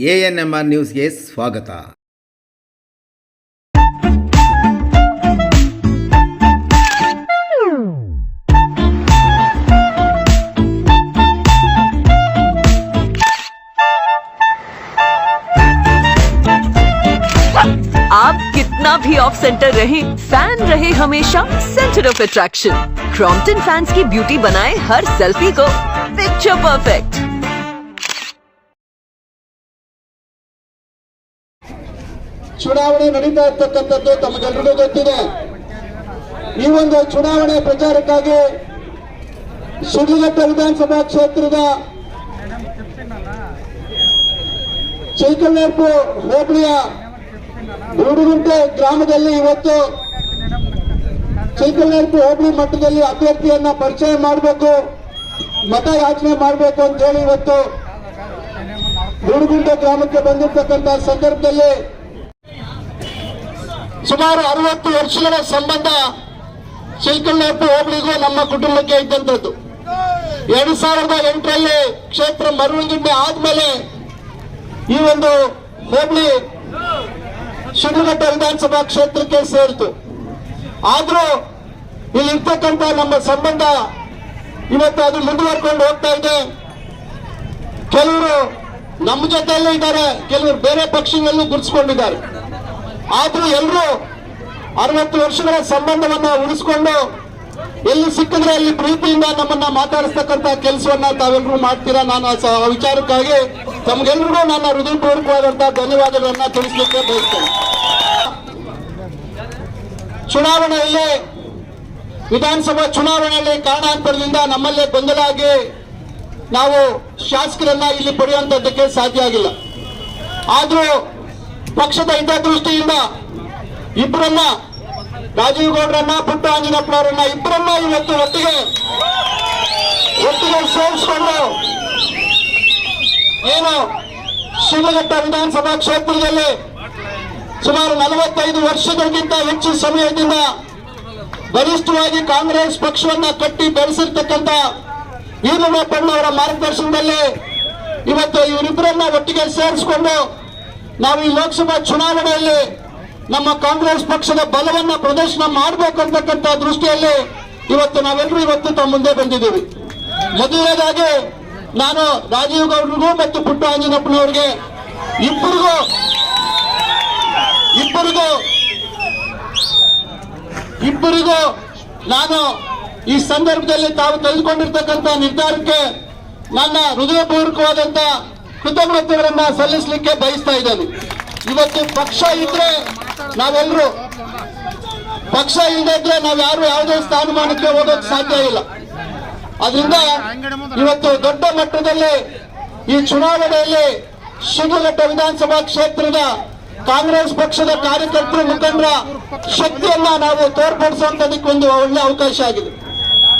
ANMR ನ್ಯೂಸ್ಗೆ ಸ್ವಾಗತ. आप कितना भी ऑफ सेंटर रहे, फैन रहे हमेशा centre of attraction. Crompton fans की ब्यूटी बनाए हर सेल्फी को पिक्चर परफेक्ट. ಚುನಾವಣೆ ನಡೀತಾ ಇರ್ತಕ್ಕಂಥದ್ದು ತಮಗೆಲ್ಲರಿಗೂ ಗೊತ್ತಿದೆ. ಈ ಒಂದು ಚುನಾವಣೆ ಪ್ರಚಾರಕ್ಕಾಗಿ ಶಿಡ್ಲಘಟ್ಟ ವಿಧಾನಸಭಾ ಕ್ಷೇತ್ರದ ಚಿಲ್ಕಲ್ನೇರ್ಪು ಹೋಬಳಿಯ ಬೂಡುಗುಂಟೆ ಗ್ರಾಮದಲ್ಲಿ ಇವತ್ತು ಚಿಲ್ಕಲ್ನೇರ್ಪು ಹೋಬಳಿ ಮಟ್ಟದಲ್ಲಿ ಅಭ್ಯರ್ಥಿಯನ್ನ ಪರಿಚಯ ಮಾಡಬೇಕು, ಮತ ಯಾಚನೆ ಮಾಡಬೇಕು ಅಂತ ಹೇಳಿ ಇವತ್ತು ಬೂಡುಗುಂಟೆ ಗ್ರಾಮಕ್ಕೆ ಬಂದಿರತಕ್ಕಂಥ ಸಂದರ್ಭದಲ್ಲಿ ಸುಮಾರು 60 ವರ್ಷಗಳ ಸಂಬಂಧ ಚಿಲ್ಕಲ್ನೇರ್ಪು ಹೋಬಳಿಗೂ ನಮ್ಮ ಕುಟುಂಬಕ್ಕೆ ಇದ್ದಂಥದ್ದು. 2008ರಲ್ಲಿ ಕ್ಷೇತ್ರ ಮರುವಿಂಗಡಣೆ ಆದ್ಮೇಲೆ ಈ ಒಂದು ಹೋಬಳಿ ಶಿಡ್ಲಘಟ್ಟ ವಿಧಾನಸಭಾ ಕ್ಷೇತ್ರಕ್ಕೆ ಸೇರಿತು. ಆದ್ರೂ ಇಲ್ಲಿರ್ತಕ್ಕಂಥ ನಮ್ಮ ಸಂಬಂಧ ಇವತ್ತು ಅದು ಮುಂದುವರ್ಕೊಂಡು ಹೋಗ್ತಾ ಇದೆ. ಕೆಲವರು ನಮ್ಮ ಜೊತೆಯಲ್ಲೂ ಇದ್ದಾರೆ, ಕೆಲವರು ಬೇರೆ ಪಕ್ಷಗಳಲ್ಲೂ ಗುರುತಿಸಿಕೊಂಡಿದ್ದಾರೆ. ಆದ್ರೂ ಎಲ್ಲರೂ 60 ವರ್ಷಗಳ ಸಂಬಂಧವನ್ನ ಉಳಿಸ್ಕೊಂಡು ಎಲ್ಲಿ ಸಿಕ್ಕಿದ್ರೆ ಅಲ್ಲಿ ಪ್ರೀತಿಯಿಂದ ನಮ್ಮನ್ನ ಮಾತಾಡಿಸ್ತಕ್ಕಂಥ ಕೆಲಸವನ್ನ ತಾವೆಲ್ಲರೂ ಮಾಡ್ತೀರಾ. ನಾನು ಆ ವಿಚಾರಕ್ಕಾಗಿ ತಮ್ಗೆಲ್ರಿಗೂ ನನ್ನ ಹೃದಯಪೂರ್ವಕವಾದಂತಹ ಧನ್ಯವಾದಗಳನ್ನ ತಿಳಿಸ್ಲಿಕ್ಕೆ ಬಯಸ್ತೇನೆ. ಚುನಾವಣೆಯಲ್ಲಿ ವಿಧಾನಸಭಾ ಚುನಾವಣೆಯಲ್ಲಿ ಕಾರಣಾಂತರದಿಂದ ನಮ್ಮಲ್ಲೇ ಗೊಂದಲ ಆಗಿ ನಾವು ಶಾಸಕರನ್ನ ಇಲ್ಲಿ ಪಡೆಯುವಂತದ್ದಕ್ಕೆ ಸಾಧ್ಯ ಆಗಿಲ್ಲ. ಆದ್ರೂ ಪಕ್ಷದ ಹಿತದೃಷ್ಟಿಯಿಂದ ಇಬ್ಬರನ್ನ, ರಾಜೀವ್ ಗೌಡ್ರನ್ನ, ಪುಟ್ಟ ಆಂಜನಪ್ಪನವರನ್ನ ಇಬ್ಬರನ್ನ ಇವತ್ತು ಒಟ್ಟಿಗೆ ಸೇರಿಸಿಕೊಂಡು ಏನು ಶಿಡ್ಲಘಟ್ಟ ವಿಧಾನಸಭಾ ಕ್ಷೇತ್ರದಲ್ಲಿ ಸುಮಾರು 45 ವರ್ಷಗಳಿಗಿಂತ ಹೆಚ್ಚು ಸಮಯದಿಂದ ಬಲಿಷ್ಠವಾಗಿ ಕಾಂಗ್ರೆಸ್ ಪಕ್ಷವನ್ನ ಕಟ್ಟಿ ಬೆಳೆಸಿರ್ತಕ್ಕಂಥ ಈರಣ್ಣಪ್ಪನವರ ಮಾರ್ಗದರ್ಶನದಲ್ಲಿ ಇವತ್ತು ಇವರಿಬ್ಬರನ್ನ ಒಟ್ಟಿಗೆ ಸೇರಿಸಿಕೊಂಡು ನಾವು ಈ ಲೋಕಸಭಾ ಚುನಾವಣೆಯಲ್ಲಿ ನಮ್ಮ ಕಾಂಗ್ರೆಸ್ ಪಕ್ಷದ ಬಲವನ್ನ ಪ್ರದರ್ಶನ ಮಾಡಬೇಕು ಅಂತಕ್ಕಂಥ ದೃಷ್ಟಿಯಲ್ಲಿ ಇವತ್ತು ನಾವೆಲ್ಲರೂ ಇವತ್ತು ತಮ್ಮ ಮುಂದೆ ಬಂದಿದ್ದೀವಿ. ಮೊದಲನೇದಾಗಿ ನಾನು ರಾಜೀವ್ ಗೌಡ್ರಿಗೂ ಮತ್ತು ಪುಟ್ಟ ಆಂಜನಪ್ಪನವರಿಗೆ ಇಬ್ಬರಿಗೂ ನಾನು ಈ ಸಂದರ್ಭದಲ್ಲಿ ತಾವು ತೆಗೆದುಕೊಂಡಿರ್ತಕ್ಕಂಥ ನಿರ್ಧಾರಕ್ಕೆ ನನ್ನ ಹೃದಯಪೂರ್ವಕವಾದಂತ ಕೃತಜ್ಞತೆಗಳನ್ನ ಸಲ್ಲಿಸಲಿಕ್ಕೆ ಬಯಸ್ತಾ ಇದ್ದೇನೆ. ಇವತ್ತು ಪಕ್ಷ ಇದ್ರೆ ನಾವೆಲ್ಲರೂ, ಪಕ್ಷ ಇಲ್ಲದೆ ಇದ್ರೆ ನಾವ್ಯಾರು ಯಾವುದೇ ಸ್ಥಾನಮಾನಕ್ಕೆ ಹೋಗೋಕೆ ಸಾಧ್ಯ ಇಲ್ಲ. ಅದರಿಂದ ಇವತ್ತು ದೊಡ್ಡ ಮಟ್ಟದಲ್ಲಿ ಈ ಚುನಾವಣೆಯಲ್ಲಿ ಶಿಡ್ಲಘಟ್ಟ ವಿಧಾನಸಭಾ ಕ್ಷೇತ್ರದ ಕಾಂಗ್ರೆಸ್ ಪಕ್ಷದ ಕಾರ್ಯಕರ್ತರು, ಮುಖಂಡರ ಶಕ್ತಿಯನ್ನ ನಾವು ತೋರ್ಪಡಿಸುವಂತದಕ್ಕೆ ಒಂದು ಒಳ್ಳೆ ಅವಕಾಶ ಆಗಿದೆ.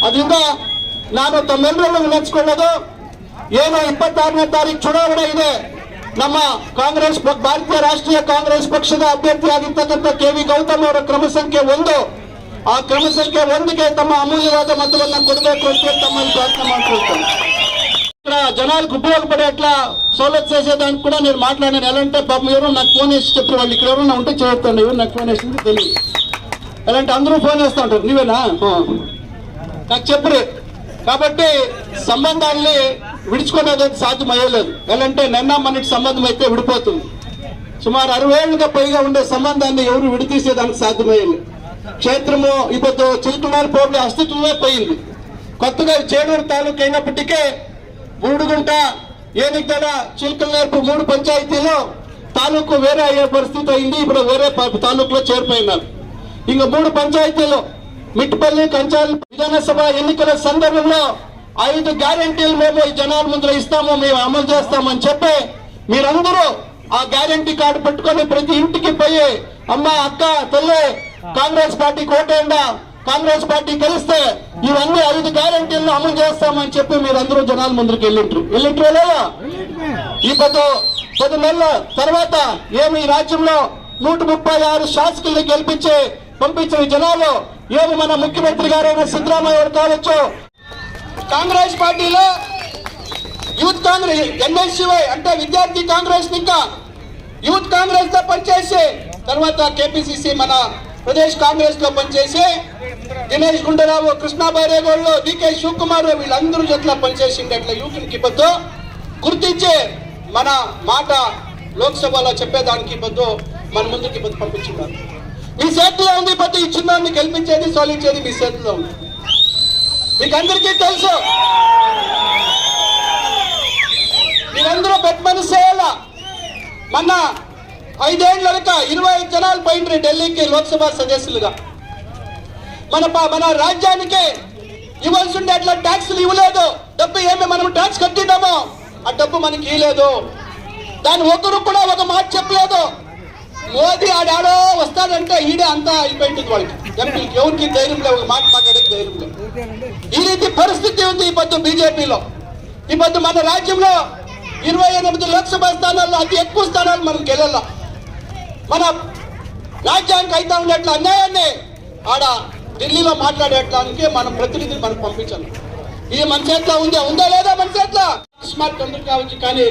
ಅದರಿಂದ ನಾನು ತಮ್ಮೆಲ್ಲರನ್ನು ವಿನಂತಿಸಿಕೊಳ್ಳೋದು, ಏನು 26ನೇ ತಾರೀಕು ಚುನಾವಣೆ ಇದೆ, ನಮ್ಮ ಕಾಂಗ್ರೆಸ್ ಭಾರತೀಯ ರಾಷ್ಟ್ರೀಯ ಕಾಂಗ್ರೆಸ್ ಪಕ್ಷದ ಅಭ್ಯರ್ಥಿಯಾಗಿರ್ತಕ್ಕಂಥ KV ಗೌತಮ್ ಅವರ ಕ್ರಮ ಸಂಖ್ಯೆ 1, ಆ ಕ್ರಮ ಸಂಖ್ಯೆ 1ಗೆ ತಮ್ಮ ಅಮೂಲ್ಯವಾದ ಮತವನ್ನ ಕೊಡಬೇಕು ಅಂತ ತಮ್ಮಲ್ಲಿ ಪ್ರಾರ್ಥನೆ ಮಾಡ್ಕೊಳ್ತೇನೆ. జనాలకు ఉపయోగపడే అట్లా సౌలత్ చేసేదానికి కూడా నేను మాట్లాడాను. ఎలాంటి పాపం ఎవరు నాకు ఫోన్ చేసి చెప్పారు, వాళ్ళు ఇక్కడ ఎవరైనా ఉంటే చేస్తాను, ఎవరు నాకు ఫోన్ చేసింది తెలియదు. ఎలాంటి అందరూ ఫోన్ చేస్తూ ఉంటారు, నీవేనా నాకు చెప్పరు. కాబట్టి సంబంధాన్ని విడుచుకునేది సాధ్యమయ్యలేదు. ఎలాంటి నిన్న మనకి సంబంధం అయితే విడిపోతుంది. సుమారు 60 ఏళ్ళుగా పైగా ఉండే సంబంధాన్ని ఎవరు విడితీసేదానికి సాధ్యమయ్యలేదు. క్షేత్రము ఇప్పుడు చిల్కల్నేర్పు పోబడి అస్తిత్వమే పోయింది. కొత్తగా చేడూరు తాలూకు అయినప్పటికీ బూడుగుంట, ఏనిగడ, చిల్కల్నేర్పు 3 పంచాయతీలో తాలూకు వేరే అయ్యే పరిస్థితి అయింది. ఇప్పుడు వేరే తాలూకులో చేరిపోయినారు. ఇంకా 3 పంచాయతీలు మిట్పల్లి, కంచాలి విధానసభ ఎన్నికల సందర్భంలో 5 గ్యారెంటీలు మేము ఈ జనాల ముందర ఇస్తాము, మేము అమలు చేస్తామని చెప్పి మీరందరూ ఆ గ్యారెంటీ కార్డు పెట్టుకొని ప్రతి ఇంటికి పోయి అమ్మ, అక్క, తల్లి కాంగ్రెస్ పార్టీకి ఓటేయండి, కాంగ్రెస్ పార్టీ గెలిస్తే ఇవన్నీ 5 గ్యారెంటీలను అమలు చేస్తామని చెప్పి మీరందరూ జనాల ముందరికి వెళ్ళింట్రు లేదా? ఈ 10 నెలల తర్వాత ఏమి రాజ్యంలో 136 శాసకుల్ని గెలిపించి పంపించిన జనాలు ఏమి మన ముఖ్యమంత్రి గారైన సిద్ధరామయ్య గారు కావచ్చు, కాంగ్రెస్ పార్టీలో యూత్ కాంగ్రెస్ ఎన్ఎస్యుఐ అంటే విద్యార్థి కాంగ్రెస్ ఇంకా యూత్ కాంగ్రెస్ లో పనిచేసి తర్వాత కేపీసీసీ మన ప్రదేశ్ కాంగ్రెస్ లో పనిచేసి దినేష్ గుండరావు, కృష్ణా బైరేగోళ్ళు, డికే శివకుమార్ వీళ్ళందరూ జట్లా పనిచేసింది. అట్లా యూత్కి పొద్దు గుర్తించి మన మాట లోక్సభలో చెప్పేదానికి పొద్దు మన ముందుకి పొద్దు పంపించున్నారు. మీ చేతిలో ఉంది పొద్దు, ఈ చిన్నాన్ని గెలిపించేది సోలించేది మీ చేతిలో ఉంది. మీకు అందరికీ తెలుసు, మీరందరూ పెద్ద మనసు చేయాలా. మొన్న 5 ఏళ్ళక 25 జనాలు పోయిండ్రి ఢిల్లీకి లోక్సభ సదస్సులుగా. మన రాజ్యానికి ఇవ్వాల్సి ఉండే అట్లా ట్యాక్సులు ఇవ్వలేదు. డబ్బు ఏమి మనం ట్యాక్స్ కట్టిద్దామో ఆ డబ్బు మనకి ఇవ్వలేదు. దాని ఒకరు కూడా ఒక మాట చెప్పలేదు. మోదీ ఆడాడో వస్తాడంటే ఈడే అంతా అయిపోయింది వాళ్ళకి. ఎంపీలకి ఎవరికి ధైర్యం లేవు, మాట మాట్లాడే ధైర్యం లేవు. ఈ రీతి పరిస్థితి ఉంది ఈ పొద్దు బీజేపీలో. ఈ పొద్దు మన రాజ్యంలో 28 లోక్సభ స్థానాల్లో అతి ఎక్కువ స్థానాలు మనం గెలల. మన రాజ్యానికి అయితే ఉన్నట్లు అన్యాయాన్ని ఆడ ఢిల్లీలో మాట్లాడేటానికి మనం ప్రతినిధిని మనం పంపించాలి. ఇది మన చేతిలో ఉందా లేదా? మన చేతిలో స్మార్ట్ అందరూ కావచ్చు, కానీ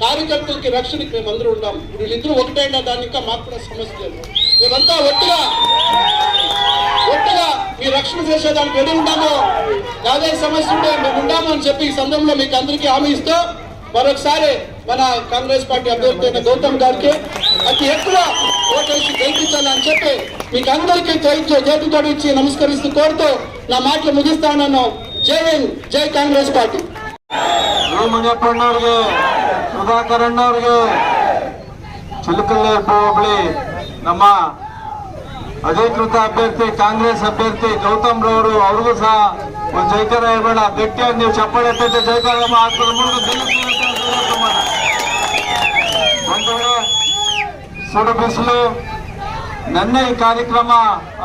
కార్యకర్తలకి రక్షణకి మేము అందరూ ఉంటాం. వీళ్ళిద్దరూ ఒకటే దానికి ఇంకా మాకు కూడా సమస్య లేదు. మేమంతా ఒట్టిగా మీ రక్షణ చేసేదానికి రెడీ ఉన్నాము. యాదే సమస్య ఉంటే మేము ఉంటాము అని చెప్పి ఈ సందర్భంలో మీకు అందరికీ హామీ ఇస్తూ మరొకసారి మన కాంగ్రెస్ పార్టీ అభ్యర్థి అయిన గౌతమ్ గారికి అతి ఎక్కువ ఓటేసి గెలిపించాలని చెప్పి మీకు అందరికీ చేతులతో ఇచ్చి నమస్కరిస్తూ కోరుతూ నా మాటలు ముగిస్తా ఉన్నాను. జై హింద్, జై కాంగ్రెస్ ಪಾರ್ಟಿ. ಮುನಿಯಪ್ಪಣ್ಣವ್ರಿಗೆ, ಸುಧಾಕರ್ ಅಣ್ಣವ್ರಿಗೆ, ಚಿಲಕಲ್ಲೆ ಹೋಬಳಿ ನಮ್ಮ ಅಧಿಕೃತ ಅಭ್ಯರ್ಥಿ ಕಾಂಗ್ರೆಸ್ ಅಭ್ಯರ್ಥಿ ಗೌತಮ್ ರವರು, ಅವ್ರಿಗೂ ಸಹ ಒಂದು ಜೈಕಾರ ಹೇಳ್ಬೇಡ, ಗಟ್ಟಿಯಾಗಿ ನೀವು ಚಪ್ಪಾಳೆ ತಟ್ಟೆ ಜೈಕಾರ ಹಾಕೋದ್ರ ಮೂಲಕ ಸುಡು ಬಿಸಿಲು. ನಿನ್ನೆ ಈ ಕಾರ್ಯಕ್ರಮ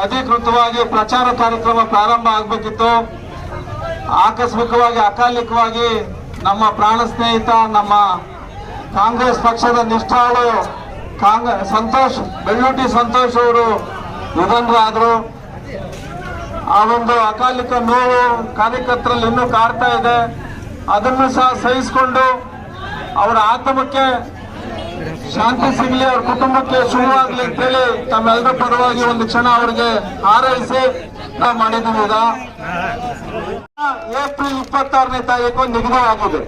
ಅಧಿಕೃತವಾಗಿ ಪ್ರಚಾರ ಕಾರ್ಯಕ್ರಮ ಪ್ರಾರಂಭ ಆಗಬೇಕಿತ್ತು. ಆಕಸ್ಮಿಕವಾಗಿ ಅಕಾಲಿಕವಾಗಿ ನಮ್ಮ ಪ್ರಾಣ ಸ್ನೇಹಿತ, ನಮ್ಮ ಕಾಂಗ್ರೆಸ್ ಪಕ್ಷದ ನಿಷ್ಠಾಳು ಸಂತೋಷ್ ಬೆಳ್ಳೂಟಿ ಸಂತೋಷ್ ಅವರು ನಿಧನರಾದರು. ಆ ಒಂದು ಅಕಾಲಿಕ ನೋವು ಕಾರ್ಯಕರ್ತರಲ್ಲಿ ಇನ್ನೂ ಕಾಡ್ತಾ ಇದೆ. ಅದನ್ನು ಸಹ ಸಹಿಸಿಕೊಂಡು ಅವರ ಆತ್ಮಕ್ಕೆ ಶಾಂತಿ ಸಿಗಲಿ, ಅವ್ರ ಕುಟುಂಬಕ್ಕೆ ಶುರುವಾಗಲಿ ಅಂತೇಳಿ ತಮ್ಮೆಲ್ಲರ ಪರವಾಗಿ ಒಂದು ಕ್ಷಣ ಅವರಿಗೆ ಹಾರೈಸಿ ನಾವು ಮಾಡಿದ್ದೀವಿ. ಏಪ್ರಿಲ್ 26ನೇ ತಾರೀಕು ನಿಗದಿಯಾಗಿದೆ.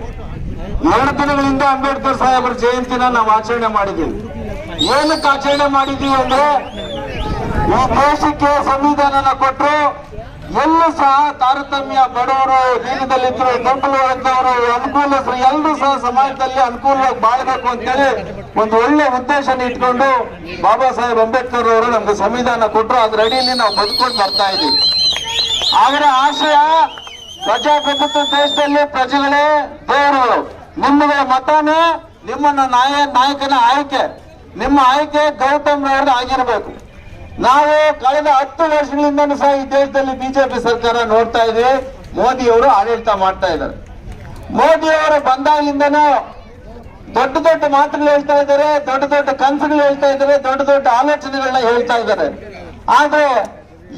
2 ದಿನಗಳಿಂದ ಅಂಬೇಡ್ಕರ್ ಸಾಹೇಬರ ಜಯಂತಿನ ನಾವು ಆಚರಣೆ ಮಾಡಿದ್ದೀವಿ. ಏನಕ್ಕೆ ಆಚರಣೆ ಮಾಡಿದ್ದೀವಿ ಅಂದ್ರೆ, ಈ ದೇಶಕ್ಕೆ ಸಂವಿಧಾನನ ಕೊಟ್ಟರು, ಎಲ್ಲೂ ಸಹ ತಾರತಮ್ಯ, ಬಡವರು, ದೀನದಲ್ಲಿದ್ರು, ದುರ್ಬಲ ವರ್ಗದವರು, ಅನುಕೂಲಸ್ಥರು ಎಲ್ಲರೂ ಸಹ ಸಮಾಜದಲ್ಲಿ ಅನುಕೂಲವಾಗಿ ಬಾಳಬೇಕು ಅಂತೇಳಿ ಒಂದು ಒಳ್ಳೆ ಉದ್ದೇಶನ ಇಟ್ಕೊಂಡು ಬಾಬಾ ಸಾಹೇಬ್ ಅಂಬೇಡ್ಕರ್ ಅವರು ನಮ್ಗೆ ಸಂವಿಧಾನ ಕೊಟ್ಟರು. ಅದ್ರ ಅಡಿಯಲ್ಲಿ ನಾವು ಬದುಕೊಂಡು ಬರ್ತಾ ಇದ್ದೀವಿ. ಅವರ ಆಶಯ ಪ್ರಜಾಪ್ರಭುತ್ವ ದೇಶದಲ್ಲಿ ಪ್ರಜೆಗಳೇ ದೇವರುಗಳು. ನಿಮ್ಮಗಳ ಮತನೇ ನಿಮ್ಮನ್ನ ನಾಯಕನ ಆಯ್ಕೆ. ನಿಮ್ಮ ಆಯ್ಕೆ ಗೌತಮ್ ರವರು ಆಗಿರಬೇಕು. ನಾವು ಕಳೆದ 10 ವರ್ಷಗಳಿಂದನೂ ಸಹ ಈ ದೇಶದಲ್ಲಿ ಬಿಜೆಪಿ ಸರ್ಕಾರ ನೋಡ್ತಾ ಇದ್ದೀವಿ. ಮೋದಿ ಅವರು ಆಡಳಿತ ಮಾಡ್ತಾ ಇದ್ದಾರೆ. ಮೋದಿ ಅವರು ಬಂದಾಗಿಂದನೂ ದೊಡ್ಡ ದೊಡ್ಡ ಮಾತುಗಳು ಹೇಳ್ತಾ ಇದ್ದಾರೆ, ದೊಡ್ಡ ದೊಡ್ಡ ಕನಸುಗಳು ಹೇಳ್ತಾ ಇದ್ದಾರೆ, ದೊಡ್ಡ ದೊಡ್ಡ ಆಲೋಚನೆಗಳನ್ನ ಹೇಳ್ತಾ ಇದ್ದಾರೆ. ಆದ್ರೆ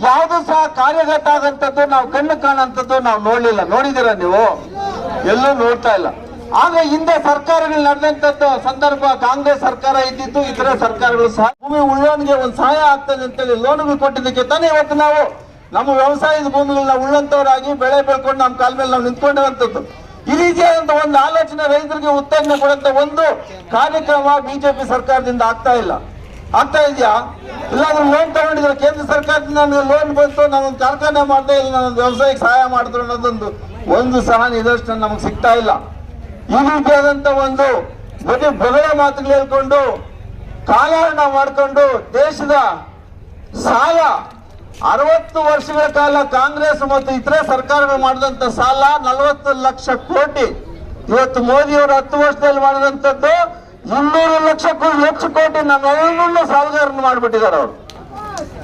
ಯಾವುದು ಸಹ ಕಾರ್ಯಗತ ಆಗಂತದ್ದು, ನಾವು ಕಣ್ಣು ಕಾಣಂತದ್ದು ನಾವು ನೋಡ್ಲಿಲ್ಲ. ನೋಡಿದಿರ ನೀವು? ಎಲ್ಲೂ ನೋಡ್ತಾ ಇಲ್ಲ. ಆಗ ಹಿಂದೆ ಸರ್ಕಾರಗಳು ನಡೆದಂತದ್ದು ಸಂದರ್ಭ, ಕಾಂಗ್ರೆಸ್ ಸರ್ಕಾರ ಇದ್ದಿದ್ದು, ಇತರ ಸರ್ಕಾರಗಳು ಸಹ ಭೂಮಿ ಉಳ್ಳೋನಿಗೆ ಒಂದು ಸಹಾಯ ಆಗ್ತದೆ ಅಂತೇಳಿ ಲೋನ್ಗಳು ಕೊಟ್ಟಿದ್ದಕ್ಕೆ ತಾನೇ ಇವತ್ತು ನಾವು ನಮ್ಮ ವ್ಯವಸಾಯದ ಭೂಮಿಗಳನ್ನ ಉಳ್ಳಂತವರಾಗಿ ಬೆಳೆ ಬೆಳ್ಕೊಂಡು ನಮ್ಮ ಕಾಲ ಮೇಲೆ ನಾವು ನಿಂತ್ಕೊಂಡಿರುವಂತದ್ದು. ಈ ರೀತಿಯಾದಂತ ಒಂದು ಆಲೋಚನೆ ರೈತರಿಗೆ ಉತ್ತೇಜನ ಕೊಡುವಂತ ಒಂದು ಕಾರ್ಯಕ್ರಮ ಬಿಜೆಪಿ ಸರ್ಕಾರದಿಂದ ಆಗ್ತಾ ಇದೆಯಾ? ಇಲ್ಲಾಂದ್ರೆ ಲೋನ್ ತಗೊಂಡಿದ್ರೆ ಕೇಂದ್ರ ಸರ್ಕಾರದಿಂದ ನನಗೆ ಲೋನ್ ಬಂತು, ನಾನೊಂದು ಕಾರ್ಖಾನೆ ಮಾಡ್ದೆ, ಇಲ್ಲ ನಾನೊಂದು ವ್ಯವಸಾಯಕ್ಕೆ ಸಹಾಯ ಮಾಡಿದ್ರು ಅನ್ನೋದೊಂದು ಸಹ ನಿದರ್ಶನ ನಮಗೆ ಸಿಗ್ತಾ ಇಲ್ಲ. ಈ ರೀತಿಯಾದಂತ ಒಂದು ಬಗಳ ಮಾತುಗಳು ಹೇಳ್ಕೊಂಡು ಕಾಲಹರಣ ಮಾಡಿಕೊಂಡು ದೇಶದ ಸಾಲ 60 ವರ್ಷಗಳ ಕಾಲ ಕಾಂಗ್ರೆಸ್ ಮತ್ತು ಇತರೆ ಸರ್ಕಾರಗಳು ಮಾಡಿದಂತ ಸಾಲ 40 ಲಕ್ಷ ಕೋಟಿ. ಇವತ್ತು ಮೋದಿಯವರು 10 ವರ್ಷದಲ್ಲಿ ಮಾಡಿದಂಥದ್ದು 200 ಲಕ್ಷಕ್ಕೂ ಹೆಚ್ಚು ಕೋಟಿ ನಮ್ಮೆಲ್ಲರನ್ನೂ ಸಾಲಗಾರನ್ನು ಮಾಡಿಬಿಟ್ಟಿದ್ದಾರೆ. ಅವರು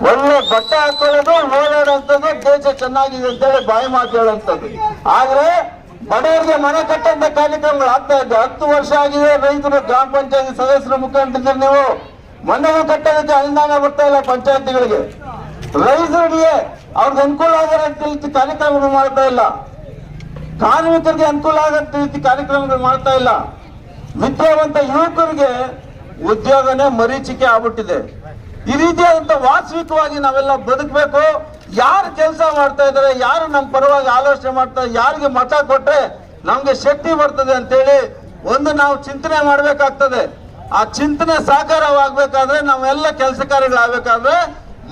ಒಳ್ಳೆ ಬಟ್ಟೆ ಹಾಕೊಳ್ಳೋದು, ಓಡಾಡುವಂಥದ್ದು, ದೇಶ ಚೆನ್ನಾಗಿದೆ ಅಂತೇಳಿ ಬಾಯಿ ಮಾತು ಹೇಳುವಂಥದ್ದು. ಆದ್ರೆ ಬಡವರಿಗೆ ಮನೆ ಕಟ್ಟಂತ ಕಾರ್ಯಕ್ರಮಗಳು ಆಗ್ತಾ ಇದೆ. 10 ವರ್ಷ ಆಗಿದೆ. ರೈತರು, ಗ್ರಾಮ ಪಂಚಾಯತಿ ಸದಸ್ಯರು, ಮುಖಂಡರಿದ್ದಾರೆ. ನೀವು ಮನೆಗಳು ಕಟ್ಟೋದಕ್ಕೆ ಅನುದಾನ ಬರ್ತಾ ಇಲ್ಲ ಪಂಚಾಯತಿಗಳಿಗೆ. ರೈತರಿಗೆ ಅವ್ರಿಗೆ ಅನುಕೂಲ ಆಗೋ ಕಾರ್ಯಕ್ರಮಗಳು ಮಾಡ್ತಾ ಇಲ್ಲ. ಕಾರ್ಮಿಕರಿಗೆ ಅನುಕೂಲ ಆಗಂತ ರೀತಿ ಕಾರ್ಯಕ್ರಮಗಳು ಮಾಡ್ತಾ ಇಲ್ಲ. ವಿದ್ಯಾವಂತ ಯುವಕರಿಗೆ ಉದ್ಯೋಗನೇ ಮರೀಚಿಕೆ ಆಗ್ಬಿಟ್ಟಿದೆ. ಈ ರೀತಿಯಾದಂತ ವಾಸ್ತವಿಕವಾಗಿ ನಾವೆಲ್ಲ ಬದುಕಬೇಕು. ಯಾರು ಕೆಲಸ ಮಾಡ್ತಾ ಇದ್ದಾರೆ, ಯಾರು ನಮ್ಮ ಪರವಾಗಿ ಆಲೋಚನೆ ಮಾಡ್ತಾರೆ, ಯಾರಿಗೆ ಮತ ಕೊಟ್ರೆ ನಮ್ಗೆ ಶಕ್ತಿ ಬರ್ತದೆ ಅಂತೇಳಿ ನಾವು ಚಿಂತನೆ ಮಾಡ್ಬೇಕಾಗ್ತದೆ. ಆ ಚಿಂತನೆ ಸಾಕಾರವಾಗಬೇಕಾದ್ರೆ ನಾವೆಲ್ಲ ಕೆಲಸ ಕಾರ್ಯಗಳಾಗಬೇಕಾದ್ರೆ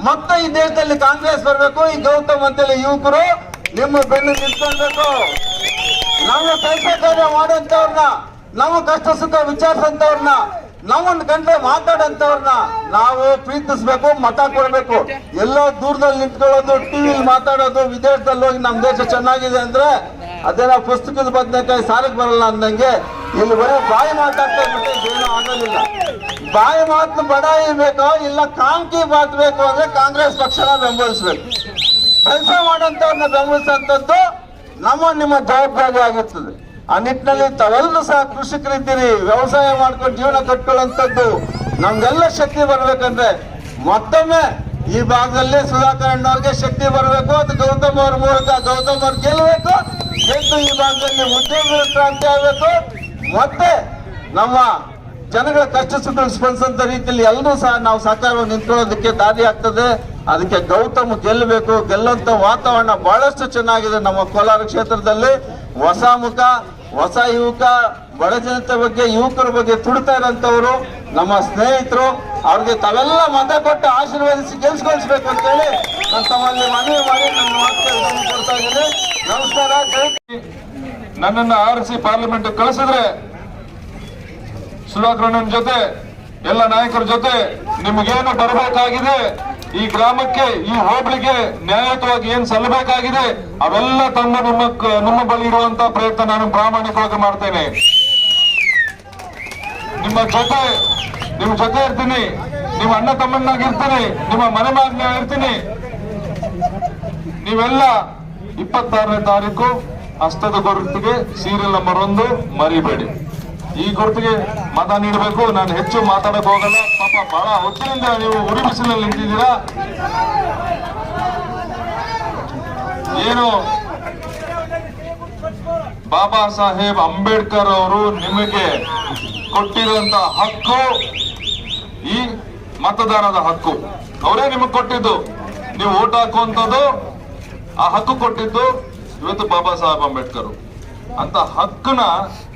ಮತ್ತೆ ಈ ದೇಶದಲ್ಲಿ ಕಾಂಗ್ರೆಸ್ ಬರಬೇಕು. ಈ ಗೌತಮ್ ಅಂತೇಳಿ ಯುವಕರು ನಿಮ್ಮ ಬೆನ್ನು ನಿಂತ್ಕೊಳ್ಬೇಕು. ನಾವು ಕೆಲಸ ಕಾರ್ಯ ಮಾಡೋಂಥವ್ರನ್ನ, ನಾವು ಕಷ್ಟ ಸುಖ ವಿಚಾರಿಸಂತವ್ರನ್ನ, ನಾವೊಂದು ಗಂಟೆ ಮಾತಾಡಂತವ್ರನ್ನ ನಾವು ಪ್ರೀತಿಸ್ಬೇಕು, ಮತ ಕೊಡ್ಬೇಕು. ಎಲ್ಲೋ ದೂರದಲ್ಲಿ ನಿಂತ್ಕೊಳ್ಳೋದು, ಟಿವಿಲಿ ಮಾತಾಡೋದು, ವಿದೇಶದಲ್ಲಿ ಹೋಗಿ ನಮ್ಮ ದೇಶ ಚೆನ್ನಾಗಿದೆ ಅಂದ್ರೆ ಅದೇನೋ ಪುಸ್ತಕದ ಬದನೆಕಾಯಿ ಸಾಲಕ್ಕೆ ಬರಲ್ಲ ಅಂದಂಗೆ ಇಲ್ಲಿ ಬರೀ ಬಾಯಿ ಮಾತಾಡ್ತಾ ಇರ್ಬಿಟ್ಟು ಏನೂ ಆಗೋದಿಲ್ಲ. ಬಾಯಿ ಮಾತು ಬಡಾಯಿ ಬೇಕೋ ಇಲ್ಲ ಕಾಂಕಿ ಮಾತು ಬೇಕು ಅಂದ್ರೆ ಕಾಂಗ್ರೆಸ್ ಪಕ್ಷನ ಬೆಂಬಲಿಸ್ಬೇಕು. ಕೆಲಸ ಮಾಡೋಂಥವ್ರನ್ನ ಬೆಂಬಲಿಸಂತದ್ದು ನಿಮ್ಮ ಜವಾಬ್ದಾರಿ ಆಗಿರ್ತದೆ. ಆ ನಿಟ್ಟಿನಲ್ಲಿ ತಾವೆಲ್ಲರೂ ಸಹ ಕೃಷಿಕರಿದ್ದೀರಿ, ವ್ಯವಸಾಯ ಮಾಡ್ಕೊಂಡು ಜೀವನ ಕಟ್ಕೊಳ್ಳುವಂಥದ್ದು. ನಮ್ಗೆಲ್ಲ ಶಕ್ತಿ ಬರ್ಬೇಕಂದ್ರೆ ಮತ್ತೊಮ್ಮೆ ಈ ಭಾಗದಲ್ಲಿ ಸುಧಾಕರ್ ಅಣ್ಣವ್ರಿಗೆ ಶಕ್ತಿ ಬರಬೇಕು. ಅದು ಗೌತಮ್ ಅವ್ರ ಮೂಲಕ ಗೌತಮ್ ಅವ್ರು ಗೆಲ್ಲಬೇಕು. ಗೆದ್ದು ಈ ಭಾಗದಲ್ಲಿ ಉದ್ಯೋಗಗಳ ಕ್ರಾಂತಿ ಆಗಬೇಕು. ಮತ್ತೆ ನಮ್ಮ ಜನಗಳ ಕಷ್ಟ ಸುಖ ಸ್ಪಂದಿಸಂತ ರೀತಿಯಲ್ಲಿ ಎಲ್ಲರೂ ಸಹ ನಾವು ಸಹಕಾರವಾಗಿ ನಿಂತ್ಕೊಳ್ಳೋದಕ್ಕೆ ದಾರಿ ಆಗ್ತದೆ. ಅದಕ್ಕೆ ಗೌತಮ್ ಗೆಲ್ಲಬೇಕು. ಗೆಲ್ಲುವಂತ ವಾತಾವರಣ ಬಹಳಷ್ಟು ಚೆನ್ನಾಗಿದೆ ನಮ್ಮ ಕೋಲಾರ ಕ್ಷೇತ್ರದಲ್ಲಿ. ಹೊಸ ಮುಖ, ಹೊಸ ಯುವಕ, ಬಡ ಜನತೆ ಬಗ್ಗೆ, ಯುವಕರ ಬಗ್ಗೆ ತುಡ್ತಾ ಇರೋಂಥವ್ರು ನಮ್ಮ ಸ್ನೇಹಿತರು. ಅವ್ರಿಗೆ ತಾವೆಲ್ಲ ಮತ ಕೊಟ್ಟು ಆಶೀರ್ವದಿಸಿ ಗೆಲ್ಸ್ಕೊಳ್ಸ್ಬೇಕು ಅಂತೇಳಿ ನಾನು ತಮ್ಮಲ್ಲಿ ಮನವಿ ಮಾಡಿ ನನ್ನ ಮಾತುಗಳನ್ನು ಕೊಡ್ತಾ ಇದ್ದೀನಿ. ನಮಸ್ಕಾರ. ನನ್ನನ್ನು ಆರಿಸಿ ಪಾರ್ಲಿಮೆಂಟ್ ಕಳಿಸಿದ್ರೆ ಸುಧಾಕರಣ್ಣನ ಜೊತೆ ಎಲ್ಲ ನಾಯಕರ ಜೊತೆ ನಿಮಗೇನು ಬರಬೇಕಾಗಿದೆ, ಈ ಗ್ರಾಮಕ್ಕೆ, ಈ ಹೋಬಳಿಗೆ ನ್ಯಾಯಯುತವಾಗಿ ಏನ್ ಸಲ್ಲಬೇಕಾಗಿದೆ ಅವೆಲ್ಲ ತಂದು ನಿಮ್ಮ ಬಳಿ ಇರುವಂತ ಪ್ರಯತ್ನ ನಾನು ಪ್ರಾಮಾಣಿಕವಾಗಿ ಮಾಡ್ತೇನೆ. ನಿಮ್ಮ ಜೊತೆ ಇರ್ತೀನಿ, ನಿಮ್ಮ ಅಣ್ಣ ತಮ್ಮನಾಗಿರ್ತೀನಿ, ನಿಮ್ಮ ಮನೆ ಮಗನಾಗಿರ್ತೀನಿ. ನೀವೆಲ್ಲ 26ನೇ ತಾರೀಕು ಹಸ್ತದ ಗುರುತಿಗೆ ಸೀರಿಯಲ್ ನಂಬರ್ 1 ಮರಿಬೇಡಿ. ಈ ಗುರುತಿಗೆ ಮತ ನೀಡಬೇಕು. ನಾನು ಹೆಚ್ಚು ಮಾತಾಡಕ್ ಹೋಗಲ್ಲ. ಪಾಪ ಬಹಳ ಹೊತ್ತಿನಿಂದ ನೀವು ಉರಿ ಬಿಸಿಲಲ್ಲಿ ನಿಂತಿದ್ದೀರಾ. ಏನು ಬಾಬಾ ಸಾಹೇಬ್ ಅಂಬೇಡ್ಕರ್ ಅವರು ನಿಮಗೆ ಕೊಟ್ಟಿರುವಂತ ಹಕ್ಕು, ಈ ಮತದಾನದ ಹಕ್ಕು ಅವರೇ ನಿಮಗೆ ಕೊಟ್ಟಿದ್ದು. ನೀವು ಓಟ್ ಹಾಕುವಂಥದ್ದು, ಆ ಹಕ್ಕು ಕೊಟ್ಟಿದ್ದು ಇವತ್ತು ಬಾಬಾ ಸಾಹೇಬ್ ಅಂಬೇಡ್ಕರ್. ಅಂತ ಹಕ್ಕನ್ನ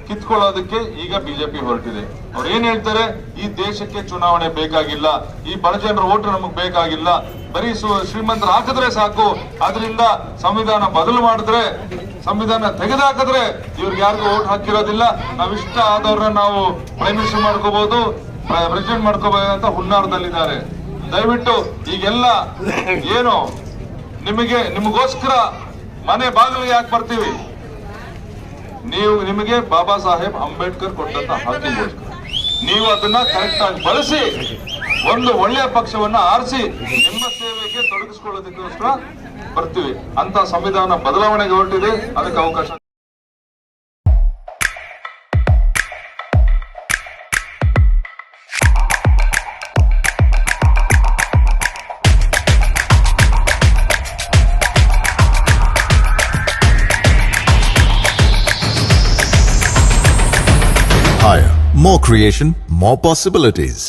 ಕಿತ್ಕೊಳ್ಳೋದಕ್ಕೆ ಈಗ ಬಿಜೆಪಿ ಹೊರಟಿದೆ. ಅವ್ರು ಏನ್ ಹೇಳ್ತಾರೆ, ಈ ದೇಶಕ್ಕೆ ಚುನಾವಣೆ ಬೇಕಾಗಿಲ್ಲ, ಈ ಬಡ ಜನರ ಓಟ್ ನಮಗ್ ಬೇಕಾಗಿಲ್ಲ, ಬರೀ ಶ್ರೀಮಂತರು ಹಾಕಿದ್ರೆ ಸಾಕು, ಅದರಿಂದ ಸಂವಿಧಾನ ಬದಲು ಮಾಡಿದ್ರೆ, ಸಂವಿಧಾನ ತೆಗೆದುಹಾಕಿದ್ರೆ ಇವ್ರಿಗೆ ಯಾರಿಗೂ ಓಟ್ ಹಾಕಿರೋದಿಲ್ಲ, ನಾವಿಷ್ಟ ಆದವ್ರನ್ನ ನಾವು ಪ್ರೈಮ್ ಮಿನಿಸ್ಟರ್ ಮಾಡ್ಕೋಬಹುದು, ಪ್ರೆಸಿಡೆಂಟ್ ಮಾಡ್ಕೋಬಹುದು ಅಂತ ಹುನ್ನಾರದಲ್ಲಿದ್ದಾರೆ. ದಯವಿಟ್ಟು ಈಗೆಲ್ಲ ಏನು ನಿಮಗೋಸ್ಕರ ಮನೆ ಬಾಗಿಲಿಗೆ ಯಾಕೆ ಬರ್ತೀವಿ, ನಿಮಗೆ ಬಾಬಾ ಸಾಹೇಬ್ ಅಂಬೇಡ್ಕರ್ ಕೊಟ್ಟಂತ ಹಕ್ಕಿಗೋಸ್ಕರ ನೀವು ಅದನ್ನ ಕರೆಕ್ಟ್ ಆಗಿ ಬಳಸಿ ಒಂದು ಒಳ್ಳೆಯ ಪಕ್ಷವನ್ನ ಆರಿಸಿ ನಿಮ್ಮ ಸೇವೆಗೆ ತೊಡಗಿಸಿಕೊಳ್ಳೋದಕ್ಕೋಸ್ಕರ ಬರ್ತೀವಿ. ಅಂತ ಸಂವಿಧಾನ ಬದಲಾವಣೆಗೆ ಹೊರಟಿದೆ, ಅದಕ್ಕೆ ಅವಕಾಶ. Higher, more creation, more possibilities.